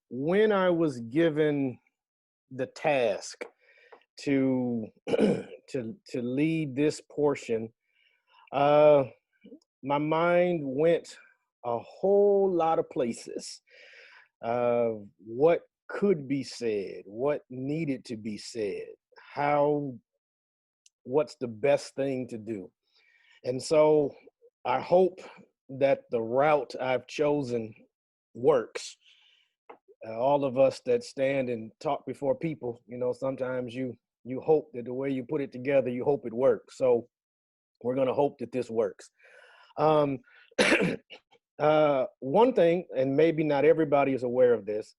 when I was given the task to to lead this portion, uh, my mind went a whole lot of places. What could be said, what needed to be said, how, what's the best thing to do. And so I hope that the route I've chosen works. All of us that stand and talk before people, sometimes you hope that the way you put it together, you hope it works. So we're going to hope that this works. Um, one thing, and maybe not everybody is aware of this,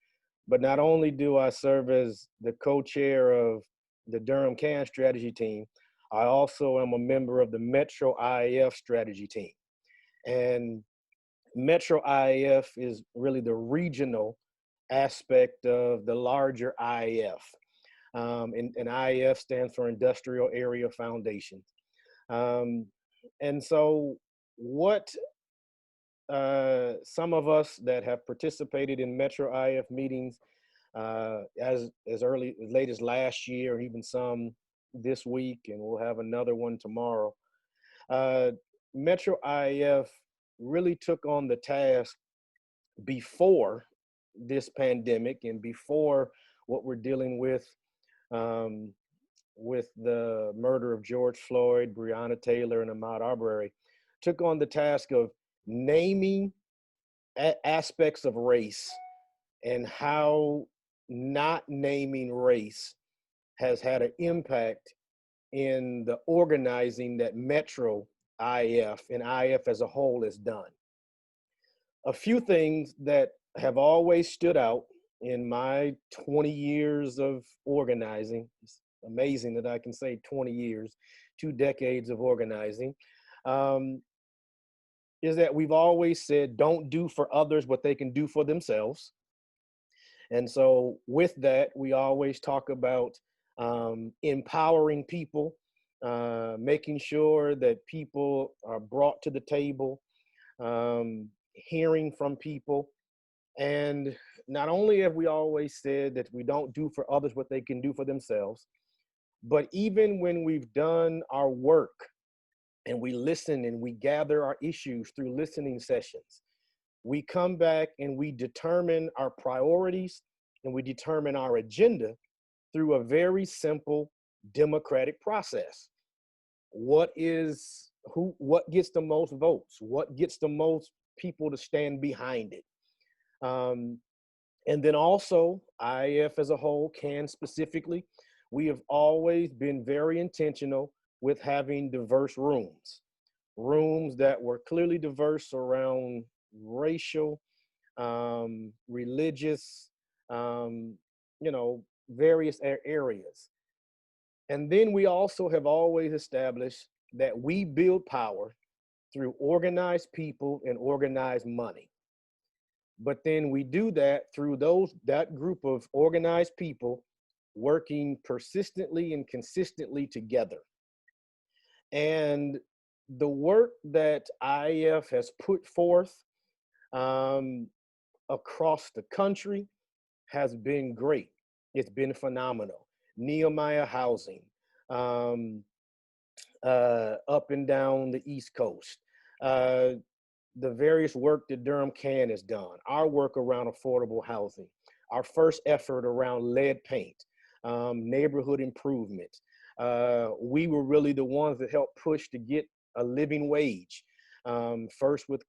but not only do I serve as the co-chair of the Durham Can strategy team, I also am a member of the Metro IAF strategy team. And Metro IAF is really the regional aspect of the larger IAF. And IAF stands for Industrial Area Foundation. Um, and so what some of us that have participated in Metro IAF meetings as early as late as last year, even some this week, and we'll have another one tomorrow. Uh, Metro IAF really took on the task before this pandemic and before what we're dealing um, with the murder of George Floyd, Breonna Taylor, and Ahmaud Arbery, took on the task of naming aspects of race and how not naming race has had an impact in the organizing that Metro IF and IF as a whole has done. A few things that have always stood out in my 20 years of organizing. It's amazing that I can say 20 years, 2 decades of organizing. Um, is that we've always said, don't do for others what they can do for themselves. And so with that, we always talk about empowering people, making sure that people are brought to the table, hearing from people. And not only have we always said that we don't do for others what they can do for themselves, but even when we've done our work and we listen and we gather our issues through listening sessions, we come back and we determine our priorities and we determine our agenda through a very simple democratic process. What gets the most votes? What gets the most people to stand behind it? And then also, IF as a whole, can specifically, we have always been very intentional with having diverse rooms that were clearly diverse around racial, religious, um, various areas. And then we also have always established that we build power through organized people and organized money. But then we do that through that group of organized people working persistently and consistently together. And the work that IF has put forth um, across the country has been great. It's been phenomenal. Nehemiah Housing, um, up and down the East Coast, uh, the various work that Durham Can has done, our work around affordable housing, our first effort around lead paint, neighborhood improvement. We were really the ones that helped push to get a living wage. First with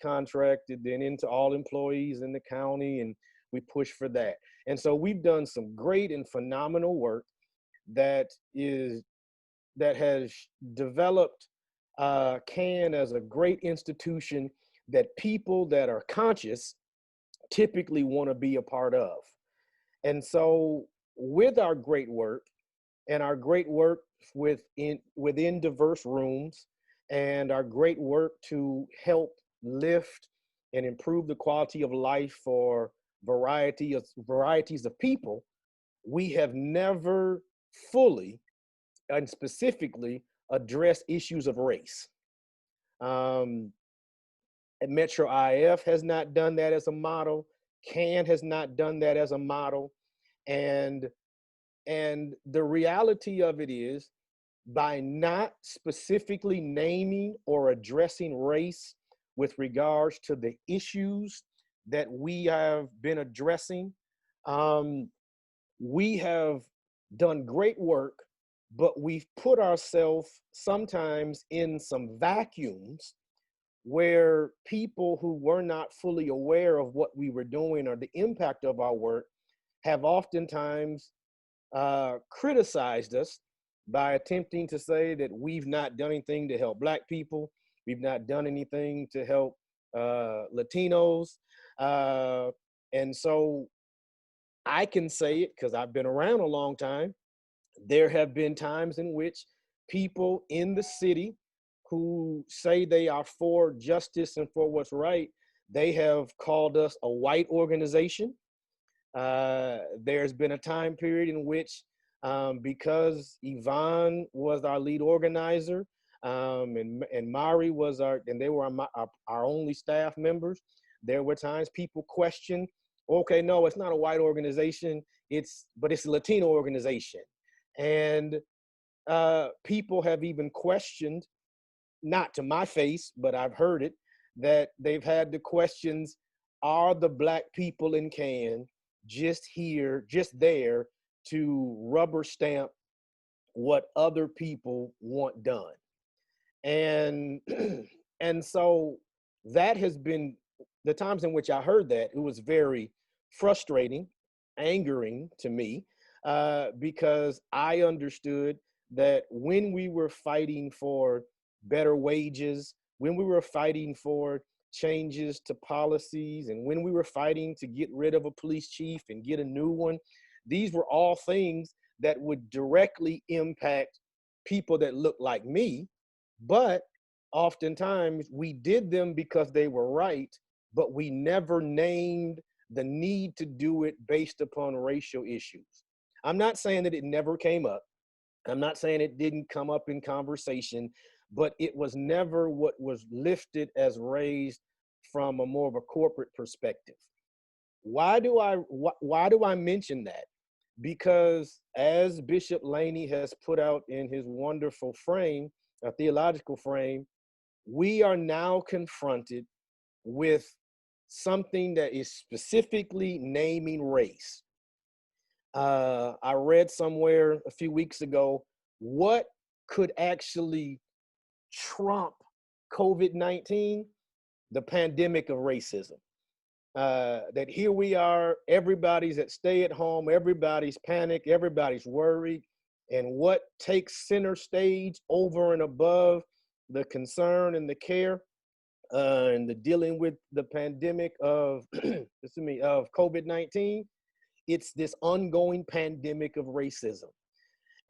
contracted, then into all employees in the county, and we pushed for that. And so we've done some great and phenomenal work that has developed CAN as a great institution that people that are conscious typically want to be a part of. And so with our great work and our great work within diverse rooms and our great work to help lift and improve the quality of life for varieties of people, we have never fully and specifically address issues of race. And Metro IF has not done that as a model. Can has not done that as a model. And the reality of it is, by not specifically naming or addressing race with regards to the issues that we have been addressing, um, we have done great work, but we've put ourselves sometimes in some vacuums where people who were not fully aware of what we were doing or the impact of our work have oftentimes criticized us by attempting to say that we've not done anything to help Black people, we've not done anything to help Latinos. Uh, and so I can say it because I've been around a long time. There have been times in which people in the city who say they are for justice and for what's right, they have called us a white organization. There's been a time period in which, because Yvonne was our lead organizer, and Mari was and they were our only staff members, there were times people questioned, okay, no, it's not a white organization, but it's a Latino organization. And people have even questioned, not to my face, but I've heard it, that they've had the questions, are the Black people in Can just here, just there to rubber stamp what other people want done? And and so that has been the times in which I heard that, it was very frustrating, angering to me, because I understood that when we were fighting for better wages, when we were fighting for changes to policies, and when we were fighting to get rid of a police chief and get a new one, these were all things that would directly impact people that look like me. But oftentimes we did them because they were right, but we never named the need to do it based upon racial issues. I'm not saying that it never came up. I'm not saying it didn't come up in conversation, but it was never what was lifted as raised from a more of a corporate perspective. Why do I mention that? Because as Bishop Laney has put out in his wonderful frame, a theological frame, we are now confronted with something that is specifically naming race. I read somewhere a few weeks ago, what could actually trump COVID-19? The pandemic of racism. That here we are, everybody's at stay at home, everybody's panicked, everybody's worried. And what takes center stage over and above the concern and the care and the dealing with the pandemic of, excuse me, of COVID-19, it's this ongoing pandemic of racism.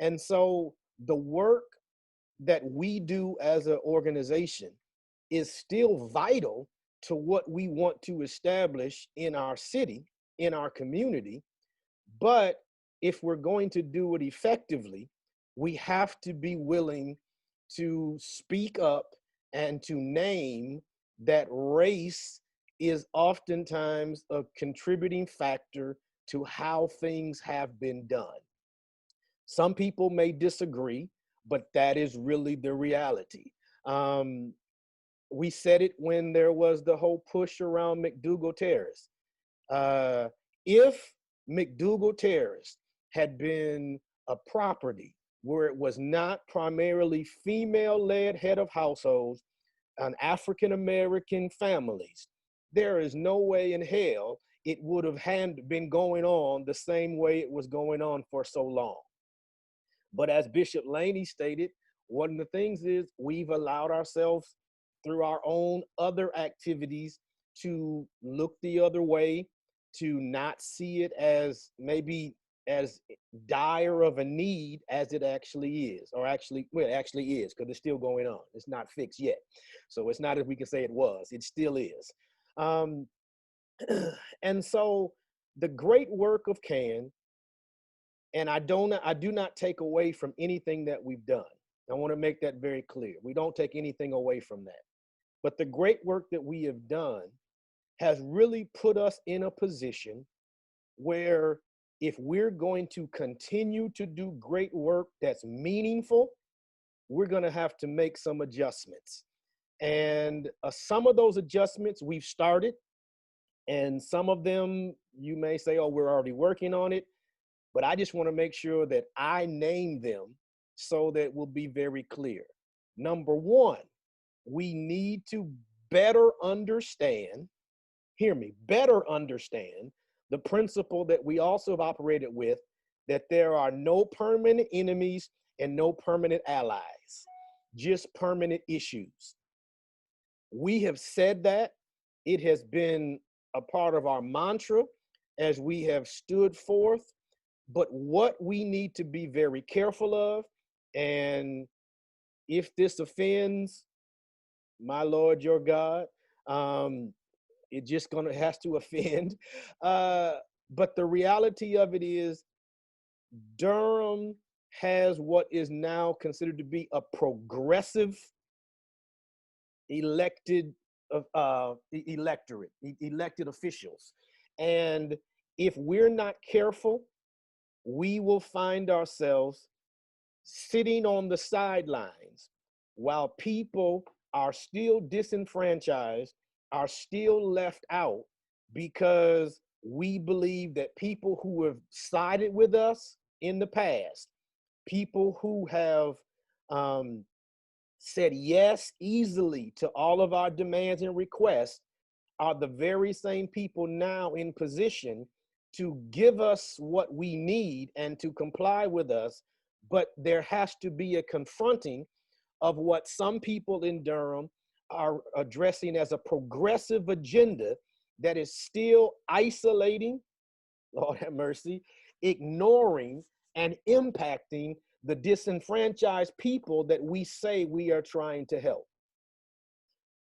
And so the work that we do as an organization is still vital to what we want to establish in our city, in our community. But if we're going to do it effectively, we have to be willing to speak up and to name that race is oftentimes a contributing factor to how things have been done. Some people may disagree, but that is really the reality. Um, we said it when there was the whole push around McDougal Terrace. Uh, if McDougal Terrace had been a property where it was not primarily female-led head of households and African-American families, there is no way in hell it would have been going on the same way it was going on for so long. But as Bishop Laney stated, one of the things is we've allowed ourselves through our own other activities to look the other way, to not see it as maybe as dire of a need as it actually is, or actually, well, it actually is, because it's still going on. It's not fixed yet. So it's not as we can say it was, it still is. Um, and so the great work of Can, and I do not take away from anything that we've done. I want to make that very clear. We don't take anything away from that. But the great work that we have done has really put us in a position where if we're going to continue to do great work that's meaningful, we're going to have to make some adjustments. And some of those adjustments we've started, and some of them you may say, oh, we're already working on it. But I just want to make sure that I name them so that we'll be very clear. Number one, we need to better understand, hear me, better understand the principle that we also have operated with, that there are no permanent enemies and no permanent allies, just permanent issues. We have said that. It has been a part of our mantra as we have stood forth. But what we need to be very careful of, and if this offends my Lord, your God, it just has to offend. But the reality of it is Durham has what is now considered to be a progressive elected electorate, elected officials. And if we're not careful, we will find ourselves sitting on the sidelines while people are still disenfranchised, are still left out, because we believe that people who have sided with us in the past, people who have said yes easily to all of our demands and requests, are the very same people now in position to give us what we need and to comply with us. But there has to be a confronting of what some people in Durham are addressing as a progressive agenda that is still isolating, Lord have mercy, ignoring and impacting the disenfranchised people that we say we are trying to help.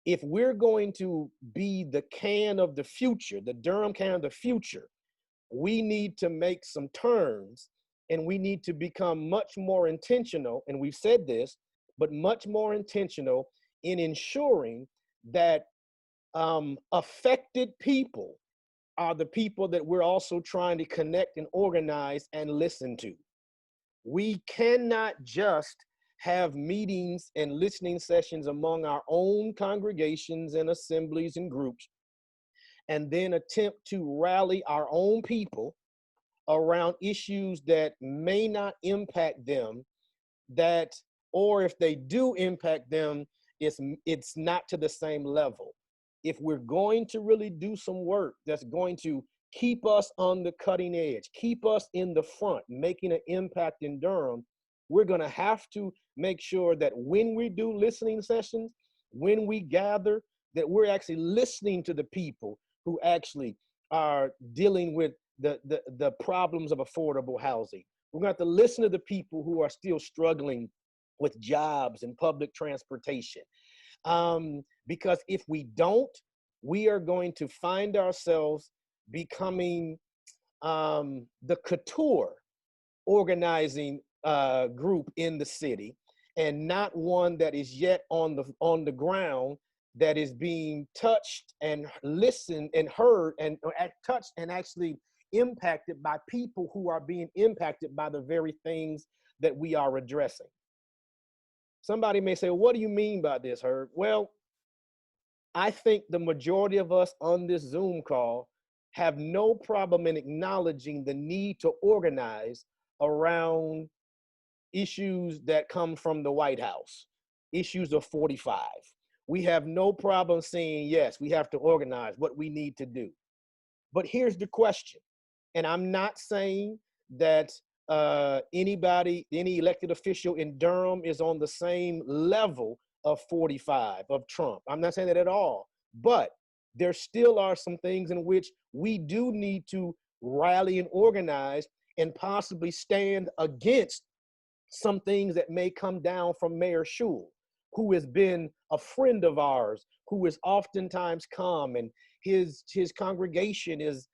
If we're going to be the can of the future, the Durham can of the future, we need to make some turns, and we need to become much more intentional. And we've said this, but much more intentional in ensuring that affected people are the people that we're also trying to connect and organize and listen to. We cannot just have meetings and listening sessions among our own congregations and assemblies and groups, and then attempt to rally our own people around issues that may not impact them, that, or if they do impact them, it's not to the same level. If we're going to really do some work that's going to keep us on the cutting edge, keep us in the front, making an impact in Durham, we're going to have to make sure that when we do listening sessions, when we gather, that we're actually listening to the people who actually are dealing with the problems of affordable housing. We're going to have to listen to the people who are still struggling with jobs and public transportation. Because if we don't, we are going to find ourselves becoming the couture organizing group in the city, and not one that is yet on the ground, that is being touched and listened and heard and touched and actually impacted by people who are being impacted by the very things that we are addressing. Somebody may say, well, what do you mean by this, Herb? Well, I think the majority of us on this Zoom call have no problem in acknowledging the need to organize around issues that come from the White House, issues of 45. We have no problem saying, yes, we have to organize what we need to do. But here's the question, and I'm not saying that any elected official in Durham is on the same level of 45, of Trump. I'm not saying that at all. But there still are some things in which we do need to rally and organize and possibly stand against some things that may come down from Mayor Schul, who has been a friend of ours, who is oftentimes come, and his congregation is,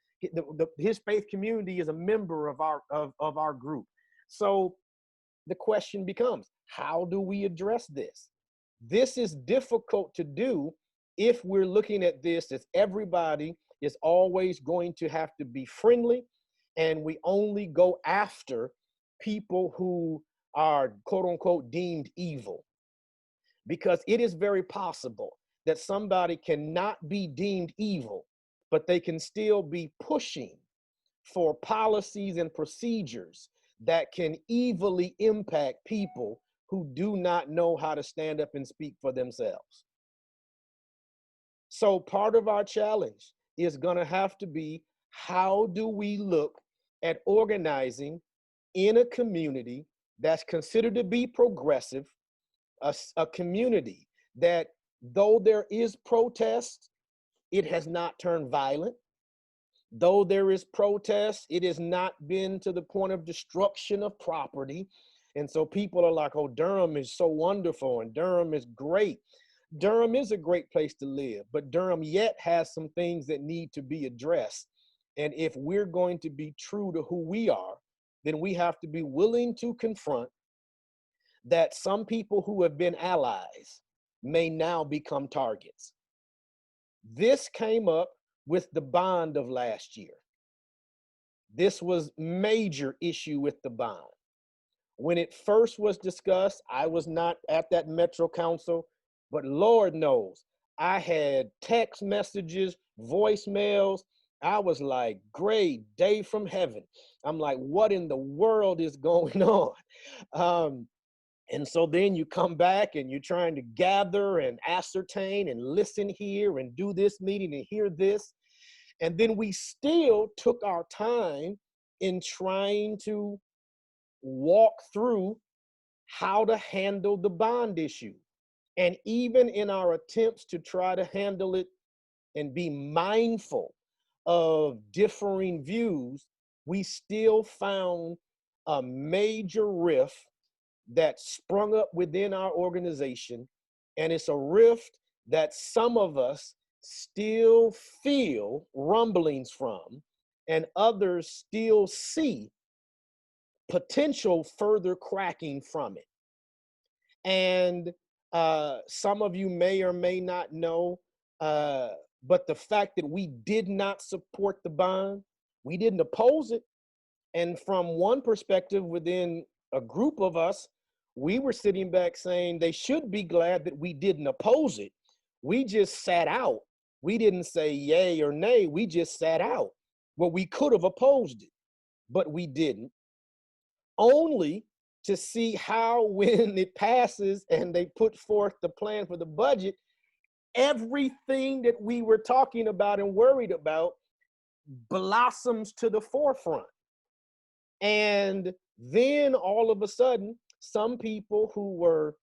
his faith community is a member of our group. So the question becomes, how do we address this? This is difficult to do if we're looking at this as everybody is always going to have to be friendly, and we only go after people who are quote unquote deemed evil, because it is very possible that somebody cannot be deemed evil, but they can still be pushing for policies and procedures that can evilly impact people who do not know how to stand up and speak for themselves. So part of our challenge is going to have to be, how do we look at organizing in a community that's considered to be progressive, a community that, though there is protest, it has not turned violent. Though there is protest, it has not been to the point of destruction of property. And so people are like, oh, Durham is so wonderful and Durham is great. Durham is a great place to live, but Durham yet has some things that need to be addressed. And if we're going to be true to who we are, then we have to be willing to confront that some people who have been allies may now become targets. This came up with the bond of last year. This was major issue with the bond. When it first was discussed, I was not at that Metro Council, but Lord knows, I had text messages, voicemails. I was like, great day from heaven. I'm like, what in the world is going on? And so then you come back and you're trying to gather and ascertain and listen here and do this meeting and hear this. And then we still took our time in trying to walk through how to handle the bond issue. And even in our attempts to try to handle it and be mindful of differing views, we still found a major rift that sprung up within our organization. And it's a rift that some of us still feel rumblings from, and others still see potential further cracking from it. And some of you may or may not know, but the fact that we did not support the bond, we didn't oppose it. And from one perspective within a group of us, we were sitting back saying they should be glad that we didn't oppose it. We just sat out. We didn't say yay or nay. We just sat out. Well, we could have opposed it, but we didn't. Only to see how, when it passes and they put forth the plan for the budget, everything that we were talking about and worried about blossoms to the forefront. And then all of a sudden, some people who were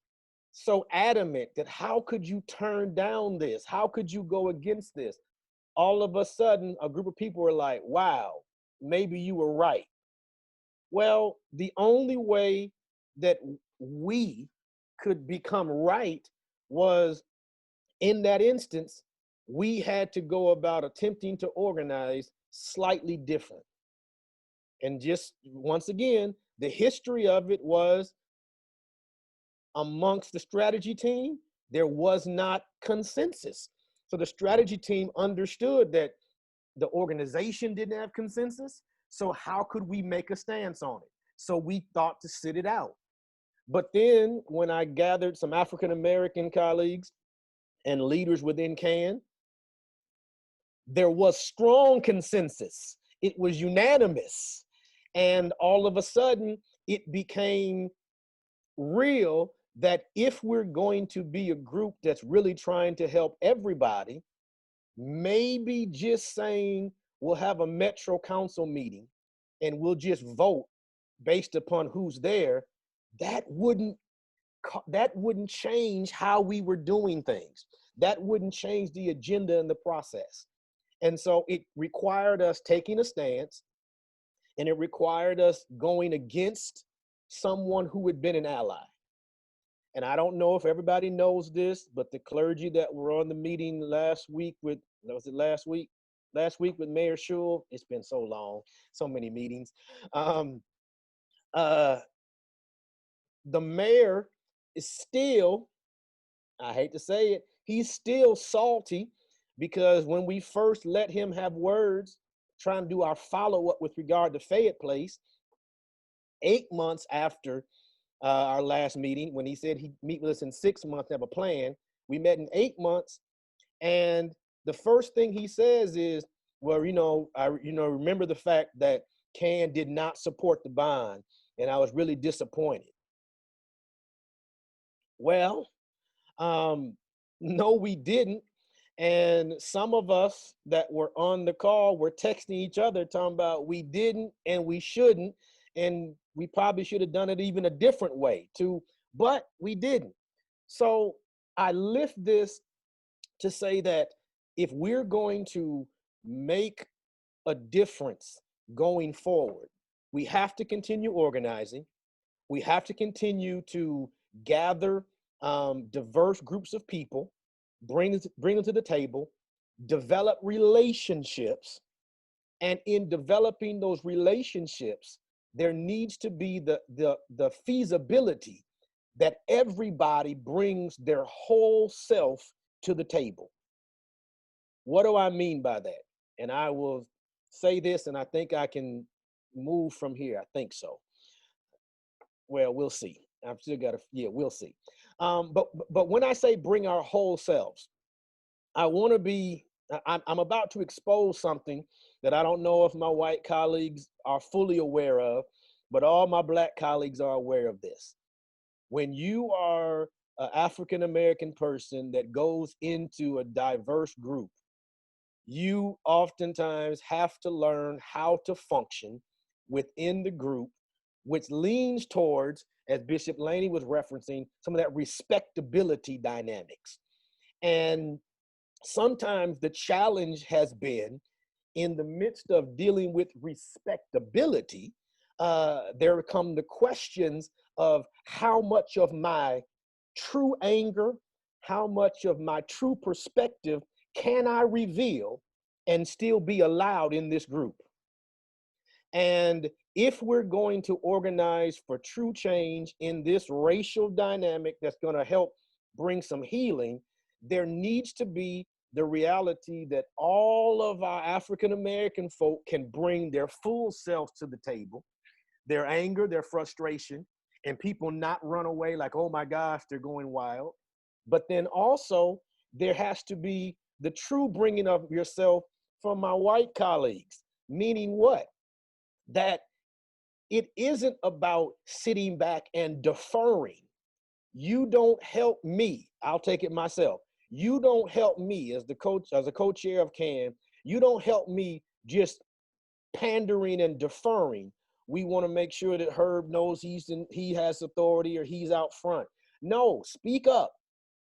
so adamant that how could you turn down this? How could you go against this? All of a sudden, a group of people were like, wow, maybe you were right. Well, the only way that we could become right was, in that instance, we had to go about attempting to organize slightly different. And just once again, the history of it was, amongst the strategy team, there was not consensus. So the strategy team understood that the organization didn't have consensus. So how could we make a stance on it? So we thought to sit it out. But then when I gathered some African-American colleagues and leaders within CAN, there was strong consensus. It was unanimous. And all of a sudden, it became real that if we're going to be a group that's really trying to help everybody, maybe just saying we'll have a Metro Council meeting and we'll just vote based upon who's there, that wouldn't change how we were doing things. That wouldn't change the agenda and the process. And so it required us taking a stance, and it required us going against someone who had been an ally. And I don't know if everybody knows this, but the clergy that were on the meeting last week with, was it last week? Last week with Mayor Schul, it's been so long, so many meetings. The mayor is still, I hate to say it, He's still salty because when we first let him have words, trying to do our follow-up with regard to Fayette Place, 8 months after our last meeting, when he said he'd meet with us in 6 months, have a plan, we met in 8 months, and the first thing he says is, well, I remember the fact that Can did not support the bond, and I was really disappointed. Well, no, we didn't. And some of us that were on the call were texting each other talking about we didn't and we shouldn't. And we probably should have done it even a different way too, but we didn't. So I lift this to say that if we're going to make a difference going forward, we have to continue organizing. We have to continue to gather diverse groups of people, bring them to the table, develop relationships, and in developing those relationships, there needs to be the feasibility that everybody brings their whole self to the table. What do I mean by that? And I will say this, and I think I can move from here. I think so. Well, we'll see. I've still got to, yeah, we'll see. But when I say bring our whole selves, I want to be, I'm about to expose something that I don't know if my white colleagues are fully aware of, but all my black colleagues are aware of this. When you are an African-American person that goes into a diverse group, you oftentimes have to learn how to function within the group, which leans towards, as Bishop Laney was referencing, some of that respectability dynamics. And sometimes the challenge has been in the midst of dealing with respectability, there come the questions of how much of my true anger, how much of my true perspective can I reveal and still be allowed in this group? And if we're going to organize for true change in this racial dynamic that's going to help bring some healing, there needs to be the reality that all of our African-American folk can bring their full selves to the table, their anger, their frustration, and people not run away like, oh my gosh, they're going wild. But then also there has to be the true bringing of yourself from my white colleagues, meaning what? That it isn't about sitting back and deferring. You don't help me. I'll take it myself. You don't help me as the coach, as a co-chair of CAN. You don't help me just pandering and deferring. We want to make sure that Herb knows he has authority or he's out front. No, speak up.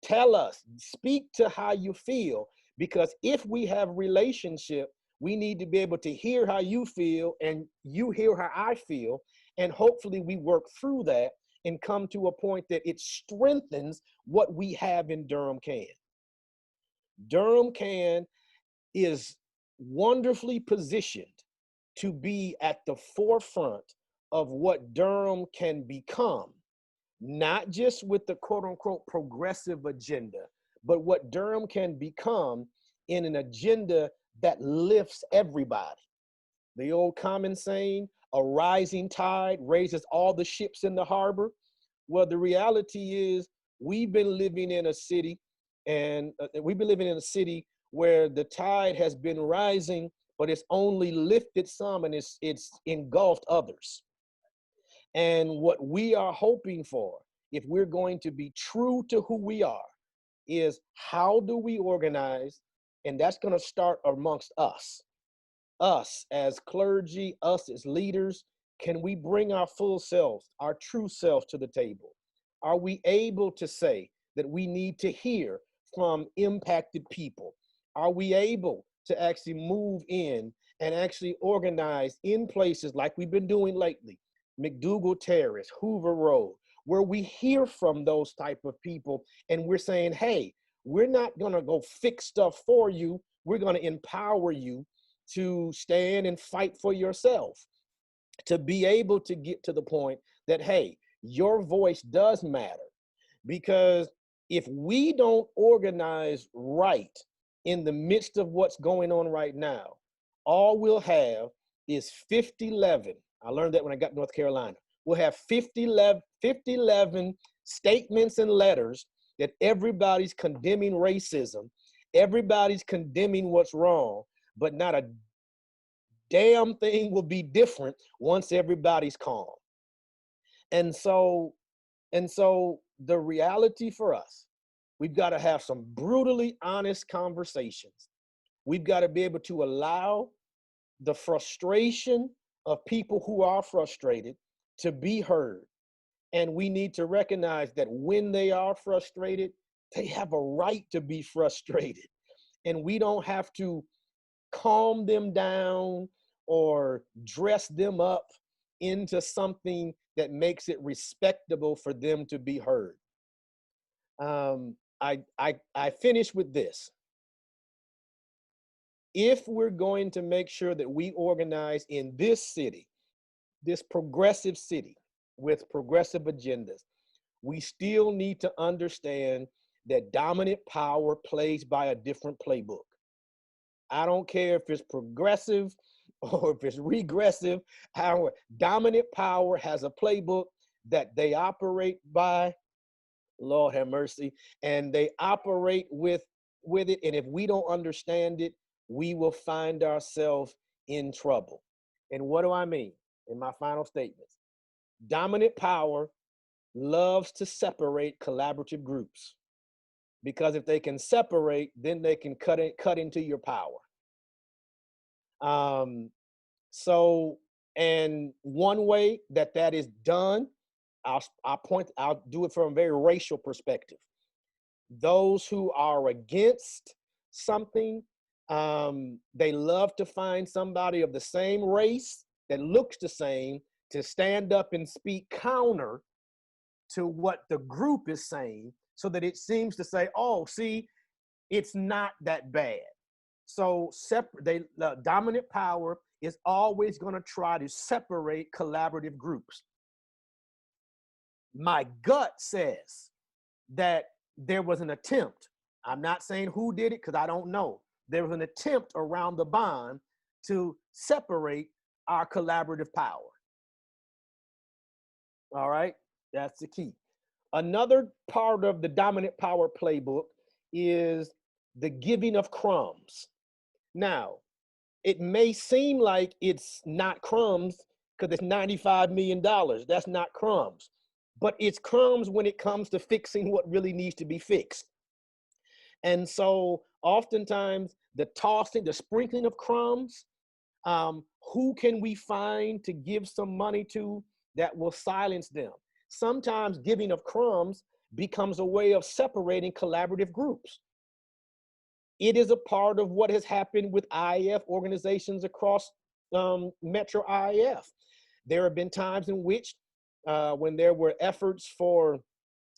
Tell us. Speak to how you feel. Because if we have relationship, we need to be able to hear how you feel and you hear how I feel. And hopefully we work through that and come to a point that it strengthens what we have in Durham CAN. Durham CAN is wonderfully positioned to be at the forefront of what Durham can become, not just with the quote unquote progressive agenda, but what Durham can become in an agenda that lifts everybody. The old common saying, a rising tide raises all the ships in the harbor. Well, the reality is we've been living in a city where the tide has been rising, but it's only lifted some and it's engulfed others. And what we are hoping for, if we're going to be true to who we are, is how do we organize? And that's going to start amongst us. Us as clergy, us as leaders, can we bring our full selves, our true selves to the table? Are we able to say that we need to hear from impacted people? Are we able to actually move in and actually organize in places like we've been doing lately, McDougal Terrace, Hoover Road, where we hear from those type of people and we're saying, hey, we're not gonna go fix stuff for you. We're gonna empower you to stand and fight for yourself, to be able to get to the point that, hey, your voice does matter. Because If we don't organize right in the midst of what's going on right now, all we'll have is 50-11. I learned that when I got to North Carolina. We'll have 50-11 statements and letters that everybody's condemning racism, everybody's condemning what's wrong, but not a damn thing will be different once everybody's calm. And so the reality for us, we've got to have some brutally honest conversations. We've got to be able to allow the frustration of people who are frustrated to be heard. And we need to recognize that when they are frustrated, they have a right to be frustrated. And we don't have to calm them down or dress them up into something that makes it respectable for them to be heard. I finish with this. If we're going to make sure that we organize in this city, this progressive city with progressive agendas, we still need to understand that dominant power plays by a different playbook. I don't care if it's progressive or if it's regressive, how dominant power has a playbook that they operate by, Lord have mercy, and they operate with it. And if we don't understand it, we will find ourselves in trouble. And what do I mean in my final statements? Dominant power loves to separate collaborative groups, because if they can separate, then they can cut into your power. And one way that is done, I'll do it from a very racial perspective. Those who are against something, they love to find somebody of the same race that looks the same to stand up and speak counter to what the group is saying, so that it seems to say, oh, see, it's not that bad. So dominant power is always going to try to separate collaborative groups. My gut says that there was an attempt. I'm not saying who did it because I don't know. There was an attempt around the bond to separate our collaborative power. All right, that's the key. Another part of the dominant power playbook is the giving of crumbs. Now, it may seem like it's not crumbs because it's $95 million. That's not crumbs. But it's crumbs when it comes to fixing what really needs to be fixed. And so oftentimes the tossing, the sprinkling of crumbs, who can we find to give some money to that will silence them? Sometimes giving of crumbs becomes a way of separating collaborative groups. It is a part of what has happened with IAF organizations across Metro IAF. There have been times in which when there were efforts for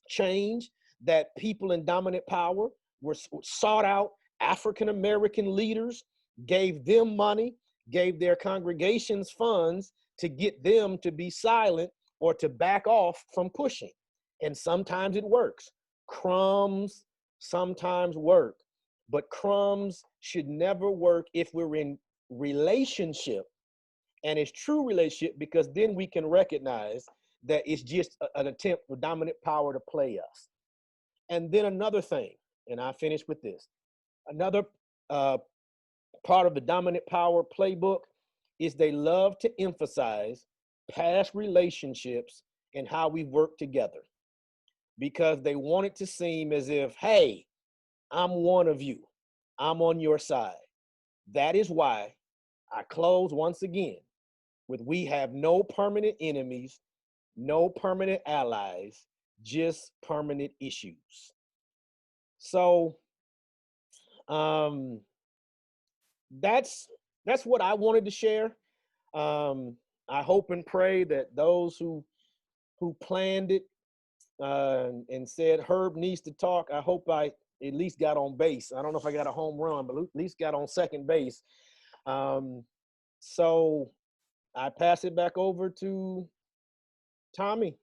change, that people in dominant power were sought out African-American leaders, gave them money, gave their congregations funds to get them to be silent or to back off from pushing. And sometimes it works. Crumbs sometimes work, but crumbs should never work if we're in relationship, and it's true relationship, because then we can recognize that it's just an attempt for dominant power to play us. And then another thing, and I finish with this, another part of the dominant power playbook is they love to emphasize past relationships and how we work together, because they want it to seem as if, hey, I'm one of you, I'm on your side. That is why I close once again with, we have no permanent enemies, no permanent allies, just permanent issues. So that's what I wanted to share. I hope and pray that those who planned it and said Herb needs to talk, I hope I at least got on base. I don't know if I got a home run, but at least got on second base. So I pass it back over to Tommy.